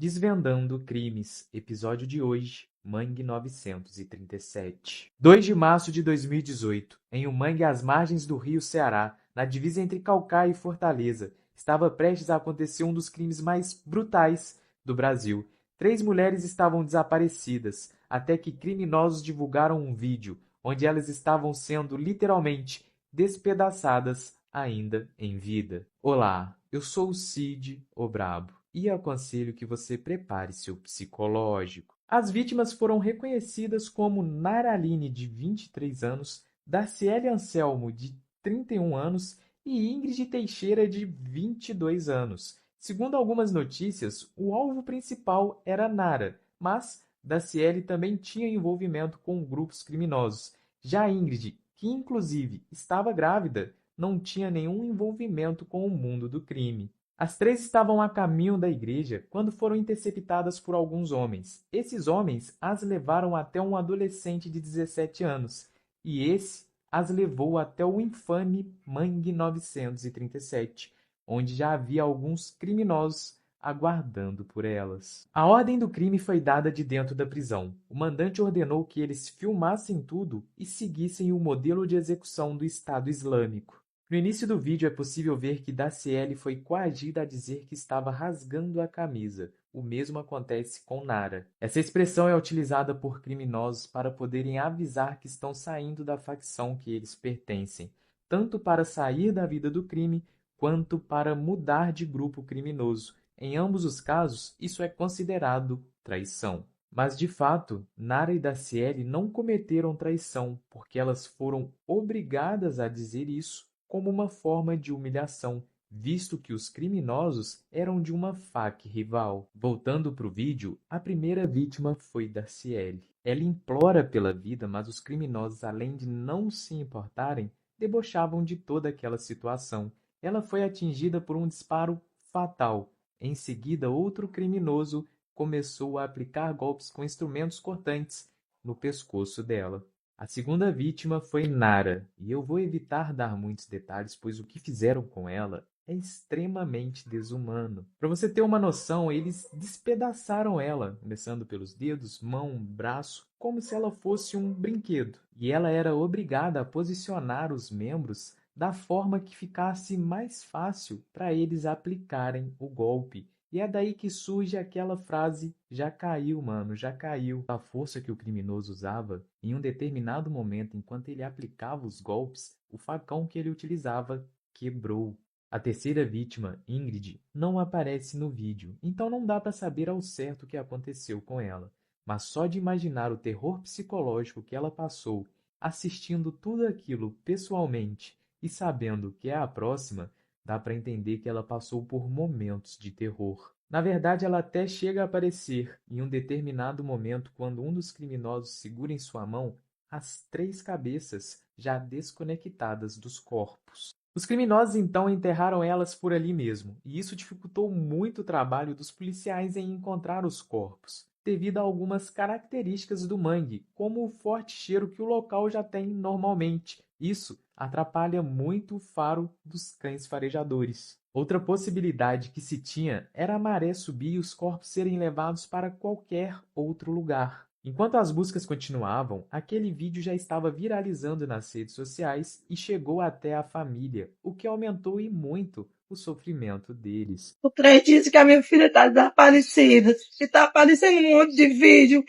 Desvendando Crimes, episódio de hoje, Mangue 937. 2 de março de 2018, em um mangue às margens do rio Ceará, na divisa entre Caucaia e Fortaleza, estava prestes a acontecer um dos crimes mais brutais do Brasil. 3 mulheres estavam desaparecidas, até que criminosos divulgaram um vídeo, onde elas estavam sendo literalmente despedaçadas ainda em vida. Olá, eu sou o Cid, o Brabo, e aconselho que você prepare seu psicológico. As vítimas foram reconhecidas como Nara Aline, de 23 anos, Darciele Anselmo, de 31 anos e Ingrid Teixeira, de 22 anos. Segundo algumas notícias, o alvo principal era Nara, mas Darciele também tinha envolvimento com grupos criminosos. Já Ingrid, que inclusive estava grávida, não tinha nenhum envolvimento com o mundo do crime. As 3 estavam a caminho da igreja quando foram interceptadas por alguns homens. Esses homens as levaram até um adolescente de 17 anos, e esse as levou até o infame Mangue 937, onde já havia alguns criminosos aguardando por elas. A ordem do crime foi dada de dentro da prisão. O mandante ordenou que eles filmassem tudo e seguissem o modelo de execução do Estado Islâmico. No início do vídeo é possível ver que Darciele foi coagida a dizer que estava rasgando a camisa. O mesmo acontece com Nara. Essa expressão é utilizada por criminosos para poderem avisar que estão saindo da facção que eles pertencem, tanto para sair da vida do crime, quanto para mudar de grupo criminoso. Em ambos os casos, isso é considerado traição. Mas, de fato, Nara e Darciele não cometeram traição, porque elas foram obrigadas a dizer isso como uma forma de humilhação, visto que os criminosos eram de uma FAQ rival. Voltando para o vídeo, a primeira vítima foi Darciele. Ela implora pela vida, mas os criminosos, além de não se importarem, debochavam de toda aquela situação. Ela foi atingida por um disparo fatal. Em seguida, outro criminoso começou a aplicar golpes com instrumentos cortantes no pescoço dela. A segunda vítima foi Nara, e eu vou evitar dar muitos detalhes, pois o que fizeram com ela é extremamente desumano. Para você ter uma noção, eles despedaçaram ela, começando pelos dedos, mão, braço, como se ela fosse um brinquedo. E ela era obrigada a posicionar os membros da forma que ficasse mais fácil para eles aplicarem o golpe. E é daí que surge aquela frase: já caiu, mano, já caiu. A força que o criminoso usava, em um determinado momento, enquanto ele aplicava os golpes, o facão que ele utilizava quebrou. A terceira vítima, Ingrid, não aparece no vídeo, então não dá para saber ao certo o que aconteceu com ela. Mas só de imaginar o terror psicológico que ela passou assistindo tudo aquilo pessoalmente e sabendo que é a próxima, dá para entender que ela passou por momentos de terror. Na verdade, ela até chega a aparecer em um determinado momento quando um dos criminosos segura em sua mão as 3 cabeças já desconectadas dos corpos. Os criminosos então enterraram elas por ali mesmo, e isso dificultou muito o trabalho dos policiais em encontrar os corpos, devido a algumas características do mangue, como o forte cheiro que o local já tem normalmente. Isso atrapalha muito o faro dos cães farejadores. Outra possibilidade que se tinha era a maré subir e os corpos serem levados para qualquer outro lugar. Enquanto as buscas continuavam, aquele vídeo já estava viralizando nas redes sociais e chegou até a família, o que aumentou e muito o sofrimento deles. O trem disse que a minha filha está desaparecida. E está aparecendo um monte de vídeo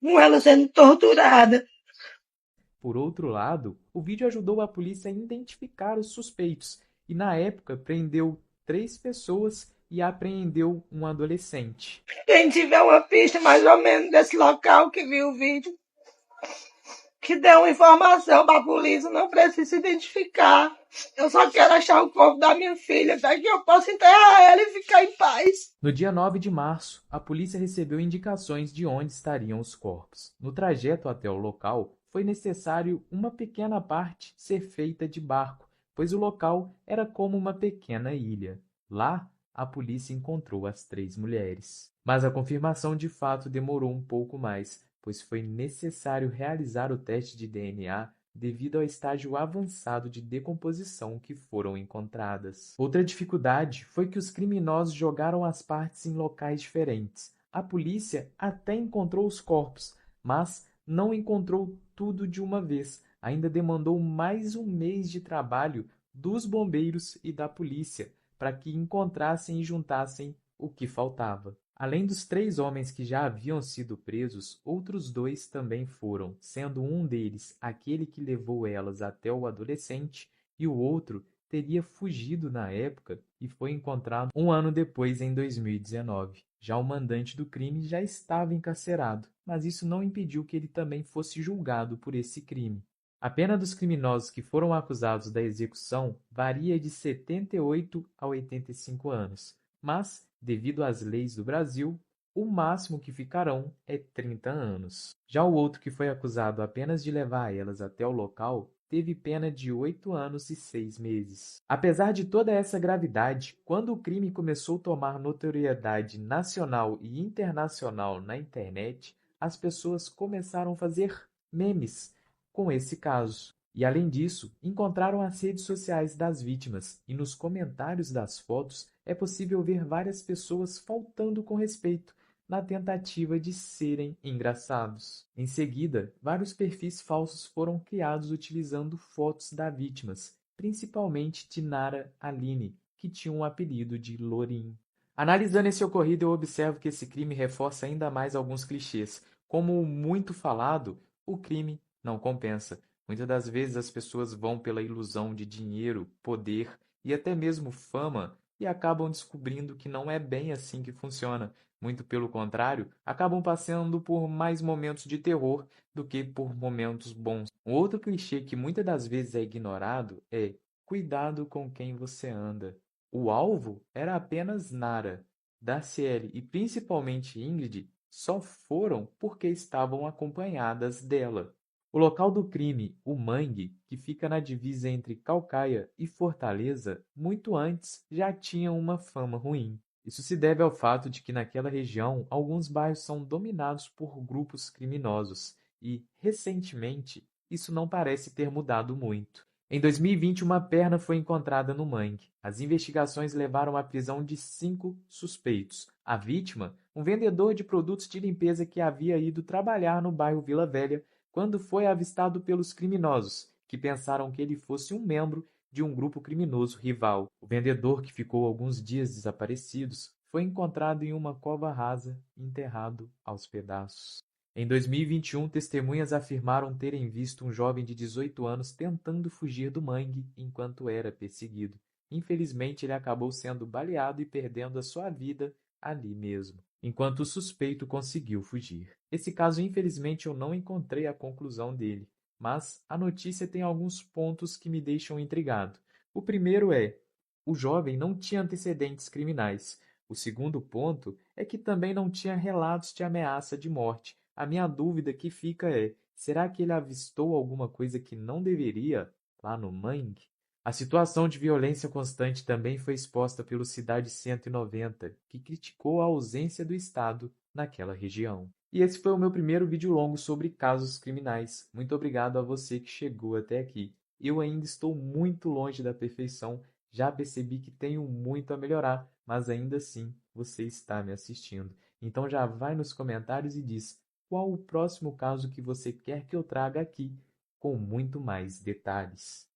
com ela sendo torturada. Por outro lado, o vídeo ajudou a polícia a identificar os suspeitos e, na época, prendeu 3 pessoas e apreendeu um adolescente. Quem tiver uma pista mais ou menos desse local que viu o vídeo, que dê uma informação para a polícia, não precisa identificar. Eu só quero achar o corpo da minha filha, para que eu possa enterrar ela e ficar em paz. No dia 9 de março, a polícia recebeu indicações de onde estariam os corpos. No trajeto até o local, foi necessário uma pequena parte ser feita de barco, pois o local era como uma pequena ilha. Lá, a polícia encontrou as 3 mulheres. Mas a confirmação de fato demorou um pouco mais, pois foi necessário realizar o teste de DNA devido ao estágio avançado de decomposição que foram encontradas. Outra dificuldade foi que os criminosos jogaram as partes em locais diferentes. A polícia até encontrou os corpos, mas não encontrou tudo de uma vez. Ainda demandou mais um mês de trabalho dos bombeiros e da polícia para que encontrassem e juntassem o que faltava. Além dos 3 homens que já haviam sido presos, outros 2 também foram, sendo um deles aquele que levou elas até o adolescente e o outro teria fugido na época e foi encontrado um ano depois, em 2019. Já o mandante do crime já estava encarcerado, mas isso não impediu que ele também fosse julgado por esse crime. A pena dos criminosos que foram acusados da execução varia de 78 a 85 anos, mas, devido às leis do Brasil, o máximo que ficarão é 30 anos. Já o outro que foi acusado apenas de levar elas até o local teve pena de 8 anos e 6 meses. Apesar de toda essa gravidade, quando o crime começou a tomar notoriedade nacional e internacional na internet, as pessoas começaram a fazer memes com esse caso. E, além disso, encontraram as redes sociais das vítimas e nos comentários das fotos é possível ver várias pessoas faltando com respeito na tentativa de serem engraçados. Em seguida, vários perfis falsos foram criados utilizando fotos das vítimas, principalmente de Nara Aline, que tinha um apelido de Lorin. Analisando esse ocorrido, eu observo que esse crime reforça ainda mais alguns clichês. Como o muito falado, o crime não compensa. Muitas das vezes as pessoas vão pela ilusão de dinheiro, poder e até mesmo fama e acabam descobrindo que não é bem assim que funciona. Muito pelo contrário, acabam passando por mais momentos de terror do que por momentos bons. Um outro clichê que muitas das vezes é ignorado é: cuidado com quem você anda. O alvo era apenas Nara. Darciele e principalmente Ingrid só foram porque estavam acompanhadas dela. O local do crime, o Mangue, que fica na divisa entre Caucaia e Fortaleza, muito antes já tinha uma fama ruim. Isso se deve ao fato de que naquela região alguns bairros são dominados por grupos criminosos e, recentemente, isso não parece ter mudado muito. Em 2020, uma perna foi encontrada no mangue. As investigações levaram à prisão de 5 suspeitos. A vítima, um vendedor de produtos de limpeza que havia ido trabalhar no bairro Vila Velha, quando foi avistado pelos criminosos, que pensaram que ele fosse um membro de um grupo criminoso rival. O vendedor, que ficou alguns dias desaparecido, foi encontrado em uma cova rasa, enterrado aos pedaços. Em 2021, testemunhas afirmaram terem visto um jovem de 18 anos tentando fugir do mangue enquanto era perseguido. Infelizmente, ele acabou sendo baleado e perdendo a sua vida ali mesmo, enquanto o suspeito conseguiu fugir. Esse caso, infelizmente, eu não encontrei a conclusão dele, mas a notícia tem alguns pontos que me deixam intrigado. O primeiro é: o jovem não tinha antecedentes criminais. O segundo ponto é que também não tinha relatos de ameaça de morte. A minha dúvida que fica é: será que ele avistou alguma coisa que não deveria lá no mangue? A situação de violência constante também foi exposta pelo Cidade 190, que criticou a ausência do Estado naquela região. E esse foi o meu primeiro vídeo longo sobre casos criminais. Muito obrigado a você que chegou até aqui. Eu ainda estou muito longe da perfeição, já percebi que tenho muito a melhorar, mas ainda assim você está me assistindo. Então já vai nos comentários e diz qual o próximo caso que você quer que eu traga aqui, com muito mais detalhes.